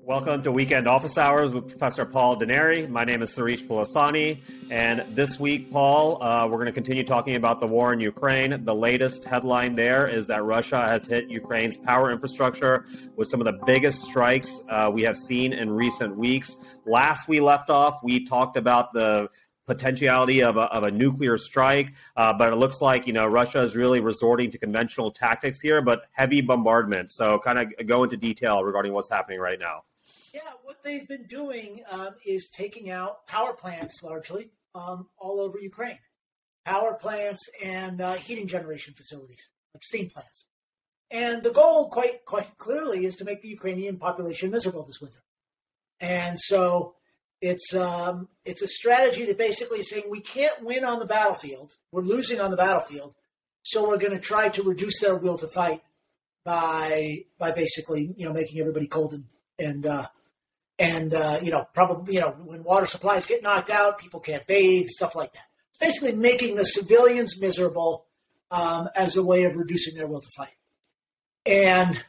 Welcome to Weekend Office Hours with Professor Paul Deneri. My name is Sirish Pulusani, and this week, Paul, we're going to continue talking about the war in Ukraine. The latest headline there is that Russia has hit Ukraine's power infrastructure with some of the biggest strikes we have seen in recent weeks. Last we left off, we talked about the potentiality of a nuclear strike, but it looks like, Russia is really resorting to conventional tactics here, but heavy bombardment. So kind of go into detail regarding what's happening right now. Yeah, what they've been doing is taking out power plants largely all over Ukraine. Power plants and heating generation facilities, like steam plants. And the goal, quite clearly, is to make the Ukrainian population miserable this winter. And so it's a strategy that basically is saying we can't win on the battlefield. We're losing on the battlefield. So we're going to try to reduce their will to fight by basically, making everybody cold and probably, when water supplies get knocked out, people can't bathe, stuff like that. It's basically making the civilians miserable as a way of reducing their will to fight. And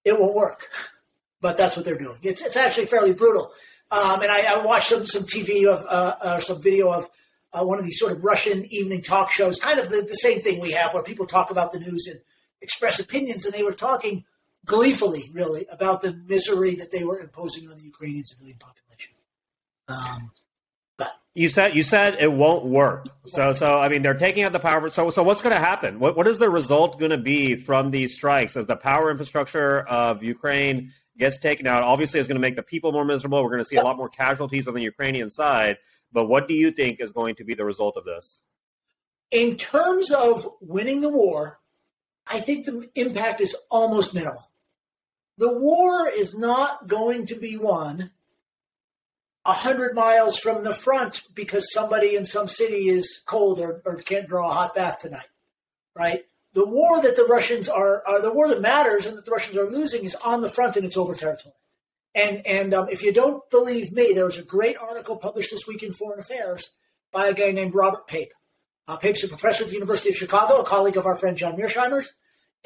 it won't work, but that's what they're doing. It's actually fairly brutal. And I watched some TV or some video of one of these sort of Russian evening talk shows, kind of the same thing we have where people talk about the news and express opinions, and they were talking gleefully, really, about the misery that they were imposing on the Ukrainian civilian population. But you said it won't work. So I mean, they're taking out the power. So what's going to happen? What is the result going to be from these strikes as the power infrastructure of Ukraine gets taken out? Obviously, it's going to make the people more miserable. We're going to see a lot more casualties on the Ukrainian side. But what do you think is going to be the result of this? In terms of winning the war, I think the impact is almost minimal. The war is not going to be won 100 miles from the front because somebody in some city is cold or can't draw a hot bath tonight, right? The war that the Russians are the war that matters and that the Russians are losing is on the front, and it's over territory. And if you don't believe me, there was a great article published this week in Foreign Affairs by a guy named Robert Pape. Pape's a professor at the University of Chicago, a colleague of our friend John Mearsheimer's,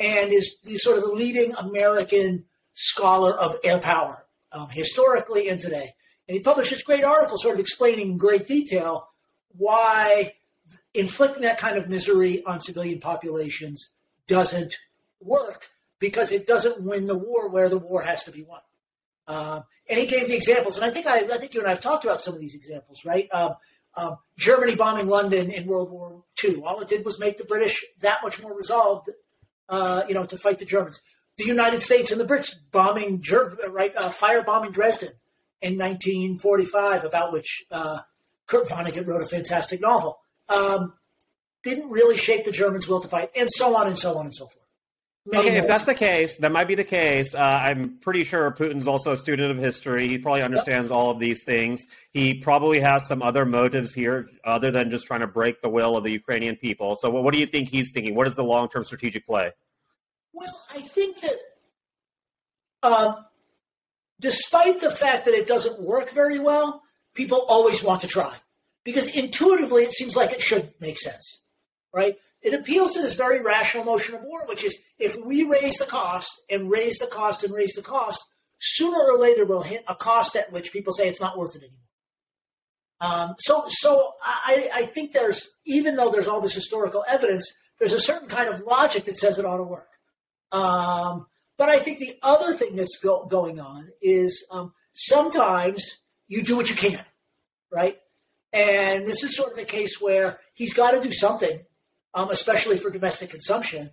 and he's sort of the leading American scholar of air power, historically and today. And he published this great article sort of explaining in great detail why inflicting that kind of misery on civilian populations doesn't work, because it doesn't win the war where the war has to be won. And he gave the examples, and I think you and I have talked about some of these examples, right? Germany bombing London in World War II. All it did was make the British that much more resolved, to fight the Germans. The United States and the Brits bombing, firebombing Dresden in 1945, about which Kurt Vonnegut wrote a fantastic novel. Didn't really shape the Germans' will to fight, and so on and so on and so forth. Okay, if that's the case, that might be the case. I'm pretty sure Putin's also a student of history. He probably understands all of these things. He probably has some other motives here other than just trying to break the will of the Ukrainian people. So what do you think he's thinking? What is the long-term strategic play? Well, I think that despite the fact that it doesn't work very well, people always want to try. Because intuitively, it seems like it should make sense, right? It appeals to this very rational notion of war, which is if we raise the cost and raise the cost and raise the cost, sooner or later we'll hit a cost at which people say it's not worth it anymore. So I think even though there's all this historical evidence, there's a certain kind of logic that says it ought to work. But I think the other thing that's going on is sometimes you do what you can, right? And this is sort of a case where he's got to do something, especially for domestic consumption.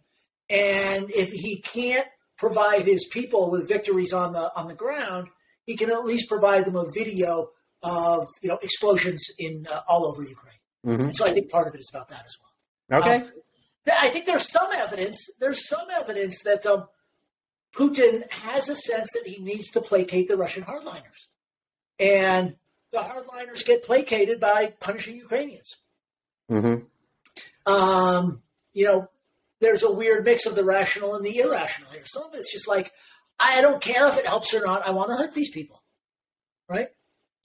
And if he can't provide his people with victories on the ground, he can at least provide them a video of explosions in all over Ukraine. Mm-hmm. And so I think part of it is about that as well. Okay. I think there's some evidence. That Putin has a sense that he needs to placate the Russian hardliners, and the hardliners get placated by punishing Ukrainians. Mm-hmm. There's a weird mix of the rational and the irrational here. Some of it's just like, I don't care if it helps or not. I want to hurt these people, right?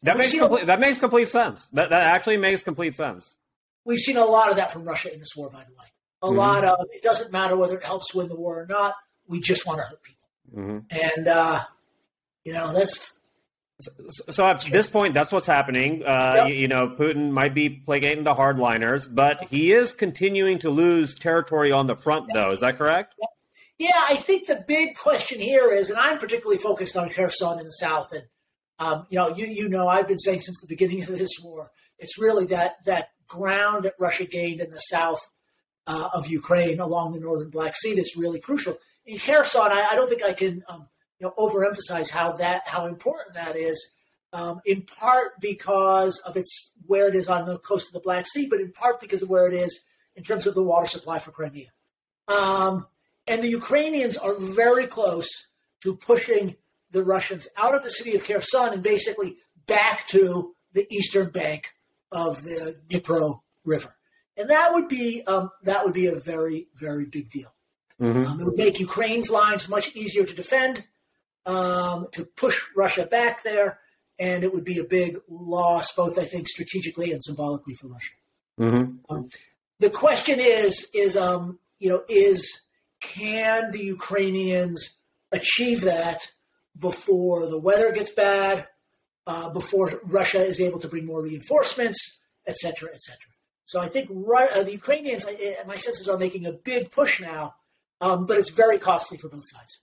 That makes complete sense. That actually makes complete sense. We've seen a lot of that from Russia in this war, by the way. a lot of it doesn't matter whether it helps win the war or not. We just want to hurt people. And, that's. So at this point, that's what's happening. Putin might be placating the hardliners, but he is continuing to lose territory on the front, though. Is that correct? Yeah, I think the big question here is, and I'm particularly focused on Kherson in the south, and I've been saying since the beginning of this war, it's really that ground that Russia gained in the south of Ukraine along the northern Black Sea that's really crucial. In Kherson, I don't think I can overemphasize how important that is. In part because of where it is on the coast of the Black Sea, but in part because of where it is in terms of the water supply for Crimea. And the Ukrainians are very close to pushing the Russians out of the city of Kherson and basically back to the eastern bank of the Dnipro River. And that would be a very, very big deal. It would make Ukraine's lines much easier to defend, to push Russia back there, and it would be a big loss, both, I think, strategically and symbolically for Russia. The question is, can the Ukrainians achieve that before the weather gets bad, before Russia is able to bring more reinforcements, et cetera, et cetera? So I think the Ukrainians, my senses, are making a big push now, but it's very costly for both sides.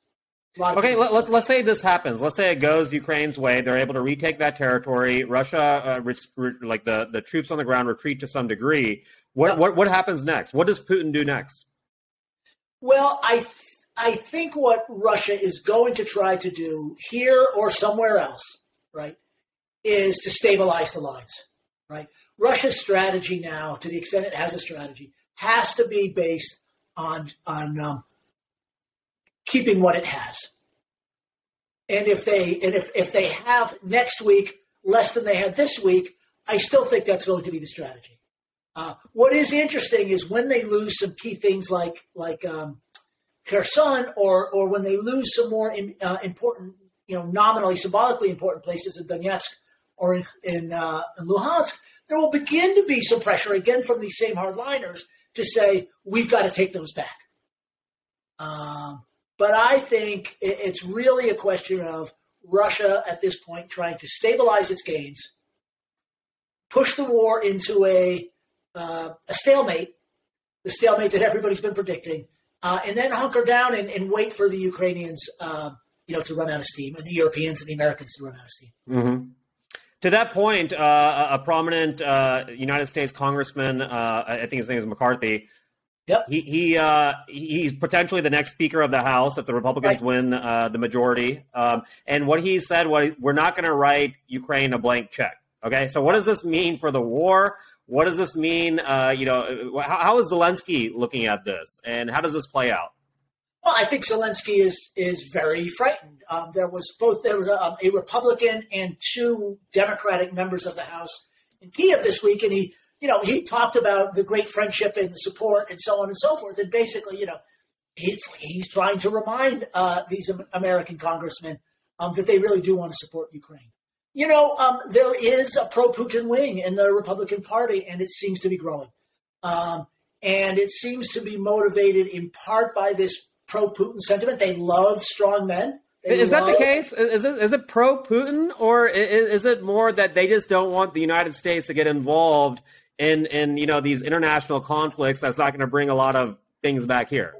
Okay, let's say this happens. Let's say it goes Ukraine's way. They're able to retake that territory. Russia, the troops on the ground, retreat to some degree. What happens next? What does Putin do next? Well, I think what Russia is going to try to do here or somewhere else, right, is to stabilize the lines, right? Russia's strategy now, to the extent it has a strategy, has to be based on keeping what it has. And if they have next week less than they had this week, I still think that's going to be the strategy. What is interesting is when they lose some key things like Kherson, or when they lose some more important, nominally, symbolically important places in Donetsk or in Luhansk, there will begin to be some pressure again from these same hardliners to say, we've got to take those back. But I think it's really a question of Russia at this point trying to stabilize its gains, push the war into a stalemate, the stalemate that everybody's been predicting, and then hunker down and wait for the Ukrainians, to run out of steam, and the Europeans and the Americans to run out of steam. To that point, a prominent United States congressman, I think his name is McCarthy. Yep. He's potentially the next Speaker of the House if the Republicans win the majority. And what he said was, we're not going to write Ukraine a blank check. Okay, so what does this mean for the war? What does this mean? How is Zelensky looking at this, and how does this play out? Well, I think Zelensky is very frightened. There was a Republican and two Democratic members of the House in Kiev this week, and he talked about the great friendship and the support and so on and so forth. And basically, he's trying to remind these American congressmen that they really do want to support Ukraine. There is a pro-Putin wing in the Republican Party, and it seems to be growing. And it seems to be motivated in part by this pro-Putin sentiment. They love strong men. Is that the case? Is it pro-Putin, or is it more that they just don't want the United States to get involved in these international conflicts that's not going to bring a lot of things back here?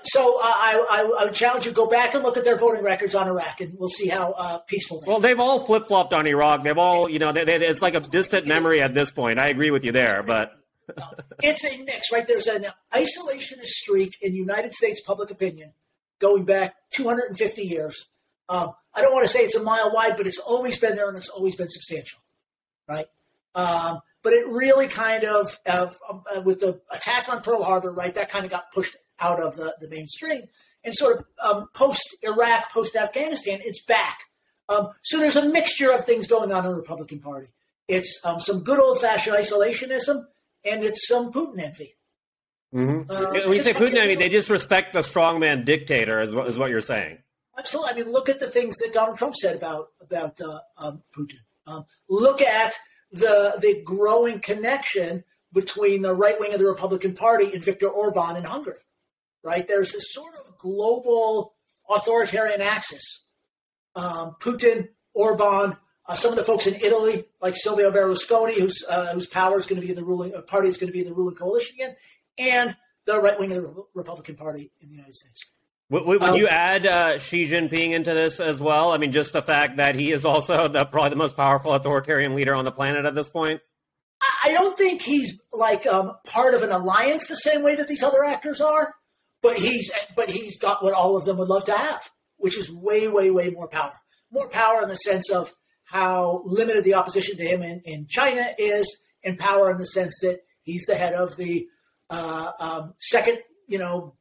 So I would challenge you to go back and look at their voting records on Iraq, and we'll see how peaceful they are. Well, they've all flip-flopped on Iraq. They've all, it's like a distant memory at this point. I agree with you there, but... It's a mix, right? There's an isolationist streak in United States public opinion going back 250 years. I don't want to say it's a mile wide, but it's always been there, and it's always been substantial, right? But it really kind of with the attack on Pearl Harbor, right, that kind of got pushed out of the mainstream. And sort of post-Iraq, post-Afghanistan, it's back. So there's a mixture of things going on in the Republican Party. It's some good old-fashioned isolationism, and it's some Putin envy. When you say Putin envy, they just respect the strongman dictator, is what you're saying. Absolutely. I mean, look at the things that Donald Trump said about Putin. Look at the growing connection between the right wing of the Republican Party and Viktor Orban in Hungary, right? There's this sort of global authoritarian axis. Putin, Orban, some of the folks in Italy, like Silvio Berlusconi, whose power is going to be in the ruling party is going to be in the ruling coalition again, and the right wing of the Republican Party in the United States. Would you add Xi Jinping into this as well? I mean, just the fact that he is also probably the most powerful authoritarian leader on the planet at this point? I don't think he's like part of an alliance the same way that these other actors are, but he's got what all of them would love to have, which is way, way, way more power. More power in the sense of how limited the opposition to him in China is, and power in the sense that he's the head of the second,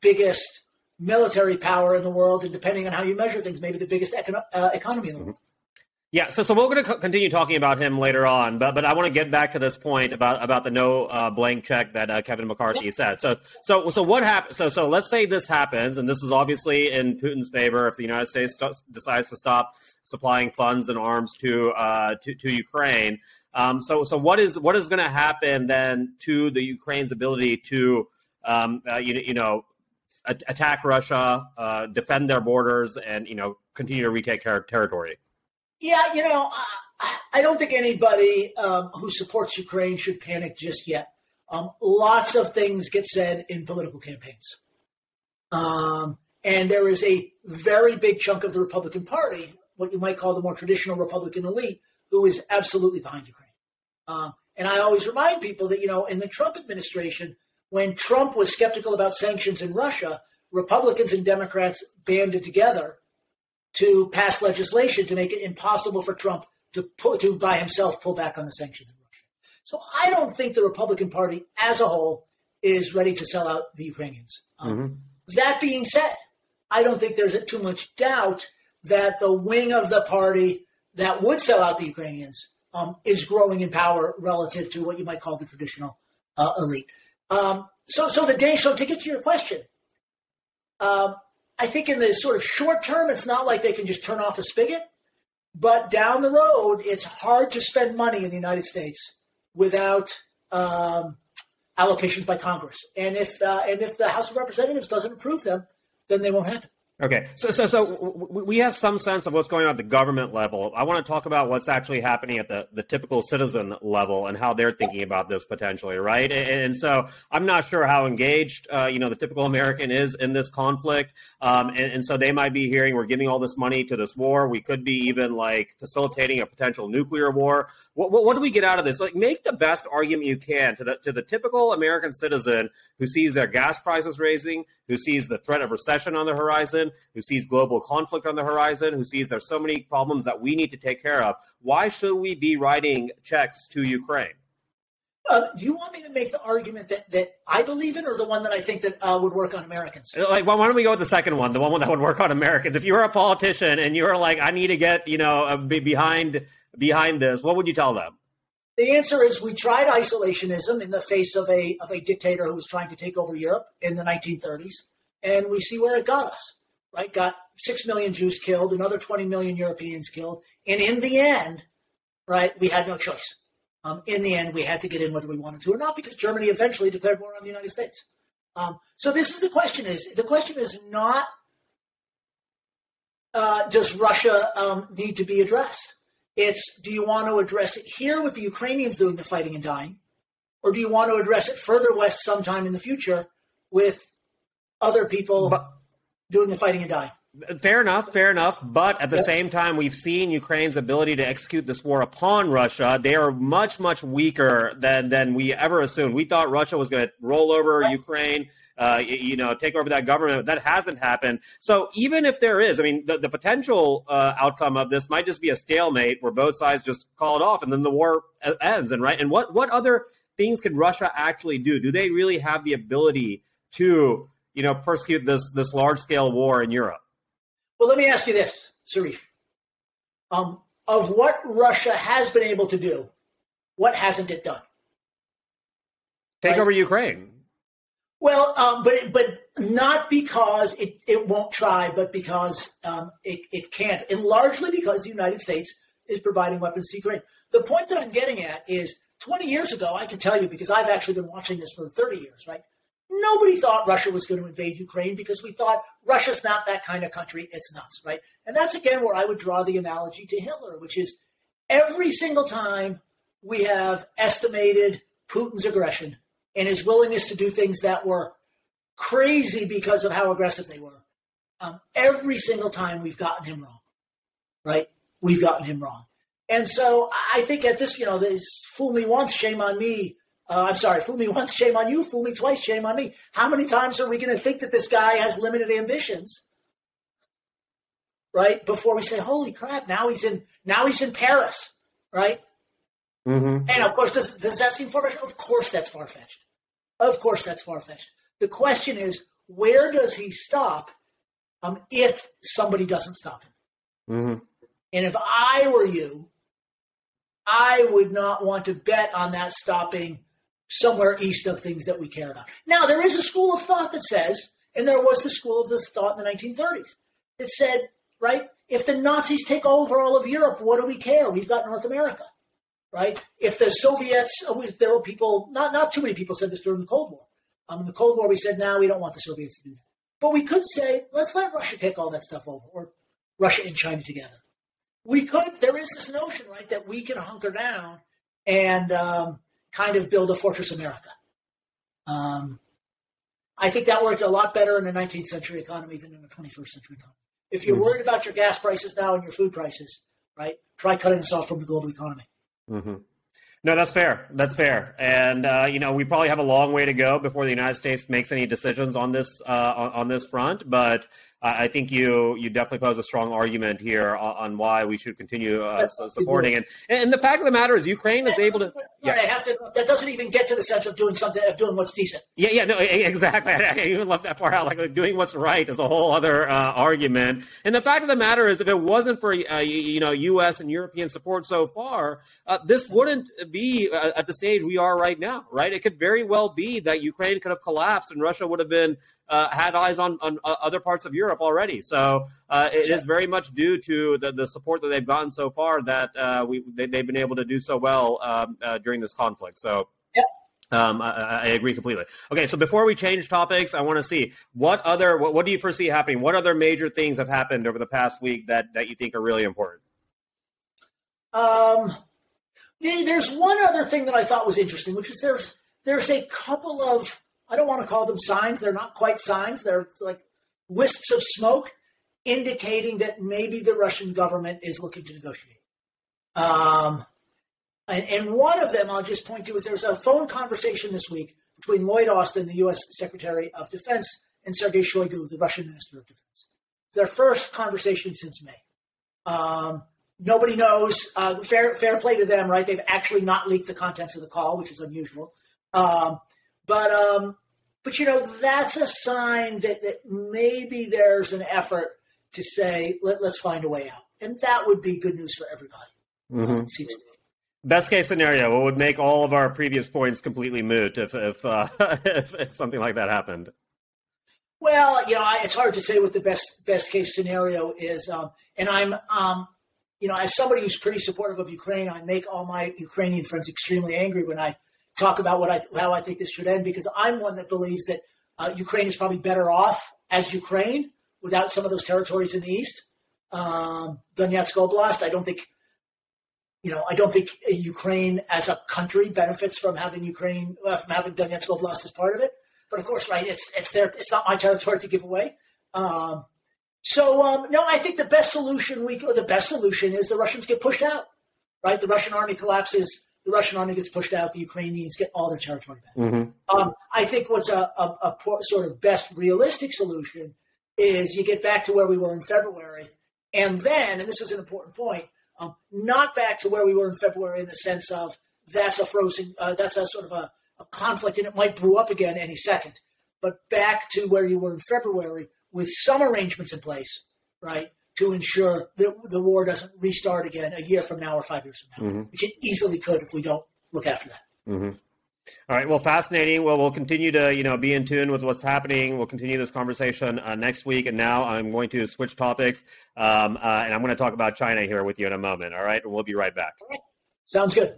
biggest military power in the world, and depending on how you measure things, maybe the biggest economy in the world. Yeah, so we're going to continue talking about him later on, but I want to get back to this point about the no blank check that Kevin McCarthy said. So what happens? So let's say this happens, and this is obviously in Putin's favor if the United States decides to stop supplying funds and arms to Ukraine. So what is going to happen then to the Ukraine's ability to attack Russia, defend their borders, and continue to retake territory? Yeah, I don't think anybody who supports Ukraine should panic just yet. Lots of things get said in political campaigns. And there is a very big chunk of the Republican Party, what you might call the more traditional Republican elite, who is absolutely behind Ukraine. And I always remind people that, in the Trump administration, when Trump was skeptical about sanctions in Russia, Republicans and Democrats banded together to pass legislation to make it impossible for Trump to by himself pull back on the sanctions in Russia. So I don't think the Republican Party as a whole is ready to sell out the Ukrainians. That being said, I don't think there's too much doubt that the wing of the party that would sell out the Ukrainians is growing in power relative to what you might call the traditional elite. So to get to your question, I think in the sort of short term, it's not like they can just turn off a spigot, but down the road, it's hard to spend money in the United States without allocations by Congress. And if the House of Representatives doesn't approve them, then they won't happen. Okay, so we have some sense of what's going on at the government level. I want to talk about what's actually happening at the typical citizen level and how they're thinking about this potentially, right? And so I'm not sure how engaged, the typical American is in this conflict. And so they might be hearing we're giving all this money to this war. We could be even like facilitating a potential nuclear war. What do we get out of this? Like, make the best argument you can to the typical American citizen who sees their gas prices raising, who sees the threat of recession on the horizon, who sees global conflict on the horizon, who sees there's so many problems that we need to take care of. Why should we be writing checks to Ukraine? Do you want me to make the argument that I believe in, or the one that I think that would work on Americans? Like, why don't we go with the second one, the one that would work on Americans? If you were a politician and you were like, I need to get behind this, what would you tell them? The answer is we tried isolationism in the face of a dictator who was trying to take over Europe in the 1930s, and we see where it got us. Right, got 6 million Jews killed, another 20 million Europeans killed, and in the end, right, we had no choice. In the end, we had to get in whether we wanted to or not, because Germany eventually declared war on the United States. So this is the question is not does Russia need to be addressed? It's, do you want to address it here with the Ukrainians doing the fighting and dying, or do you want to address it further west sometime in the future with other people doing the fighting and dying? Fair enough. But at the same time, we've seen Ukraine's ability to execute this war upon Russia. They are much, much weaker than we ever assumed. We thought Russia was going to roll over Ukraine, take over that government. That hasn't happened. So even if there is, the potential outcome of this might just be a stalemate where both sides just call it off and then the war ends. And what other things can Russia actually do? Do they really have the ability to persecute this large-scale war in Europe? Well, let me ask you this, Sirish. Of what Russia has been able to do, what hasn't it done? Take over Ukraine. Well, but not because it won't try, but because it can't, and largely because the United States is providing weapons to Ukraine. The point that I'm getting at is 20 years ago, I can tell you, because I've actually been watching this for 30 years, right? Nobody thought Russia was going to invade Ukraine because we thought Russia's not that kind of country. It's nuts, right? And that's, again, where I would draw the analogy to Hitler, which is every single time we have estimated Putin's aggression and his willingness to do things that were crazy because of how aggressive they were, every single time we've gotten him wrong, right? We've gotten him wrong. And so I think at this, this fool me once, shame on me. Fool me once, shame on you. Fool me twice, shame on me. How many times are we going to think that this guy has limited ambitions, right? Before we say, holy crap, now he's in Paris, right? Mm-hmm. And of course, does that seem far-fetched? Of course that's far-fetched. Of course that's far-fetched. The question is, where does he stop if somebody doesn't stop him? Mm-hmm. And if I were you, I would not want to bet on that stopping somewhere east of things that we care about. Now, there is a school of thought that says, and there was the school of this thought in the 1930s, that said, right, if the Nazis take over all of Europe, what do we care? We've got North America, right? If the Soviets, there were people, not too many people said this during the Cold War. In the Cold War, we said, no, we don't want the Soviets to do that. But we could say, let's let Russia take all that stuff over, or Russia and China together. There is this notion, right, that we can hunker down and kind of build a fortress America. I think that worked a lot better in the 19th century economy than in the 21st century economy. If you're worried about your gas prices now and your food prices, right, try cutting us off from the global economy. Mm-hmm. No, that's fair. That's fair. And, we probably have a long way to go before the United States makes any decisions on this on this front. But I think you definitely pose a strong argument here on why we should continue supporting it. And the fact of the matter is Ukraine is able to. Yeah. That doesn't even get to the sense of doing what's decent. No, exactly. I even left that part out. Like doing what's right is a whole other argument. And the fact of the matter is, if it wasn't for U.S. and European support so far, this wouldn't be at the stage we are right now. Right? It could very well be that Ukraine could have collapsed and Russia would have been had eyes on other parts of Europe already. So it is very much due to the support that they've gotten so far that they've been able to do so well during this conflict. So I agree completely. Okay, so before we change topics, I want to see what do you foresee happening? What other major things have happened over the past week that you think are really important? There's one other thing that I thought was interesting, which is there's a couple of, I don't want to call them signs. They're not quite signs. They're like wisps of smoke indicating that maybe the Russian government is looking to negotiate. And one of them I'll just point to is there was a phone conversation this week between Lloyd Austin, the U.S. Secretary of Defense, and Sergei Shoigu, the Russian Minister of Defense. It's their first conversation since May. Nobody knows. Fair play to them, right? They've actually not leaked the contents of the call, which is unusual. But that's a sign that maybe there's an effort to say, let's find a way out. And that would be good news for everybody. Mm-hmm. It seems to me. Best case scenario, what would make all of our previous points completely moot if something like that happened? Well, it's hard to say what the best case scenario is. And I'm, as somebody who's pretty supportive of Ukraine, I make all my Ukrainian friends extremely angry when I talk about how I think this should end, because I'm one that believes that Ukraine is probably better off as Ukraine without some of those territories in the east. Donetsk Oblast, I don't think Ukraine as a country benefits from having Donetsk Oblast as part of it. But of course, right, it's not my territory to give away. No, I think the best solution is the Russians get pushed out, right? The Russian army collapses. The Russian army gets pushed out. The Ukrainians get all their territory back. Mm-hmm. I think what's a sort of best realistic solution is you get back to where we were in February. And then, and this is an important point, not back to where we were in February in the sense of that's a sort of a conflict and it might brew up again any second, but back to where you were in February with some arrangements in place, right, to ensure that the war doesn't restart again a year from now or 5 years from now, mm-hmm. which it easily could if we don't look after that. Mm-hmm. All right. Well, fascinating. Well, we'll continue to, be in tune with what's happening. We'll continue this conversation next week. And now I'm going to switch topics, and I'm going to talk about China here with you in a moment. All right. And we'll be right back. All right. Sounds good.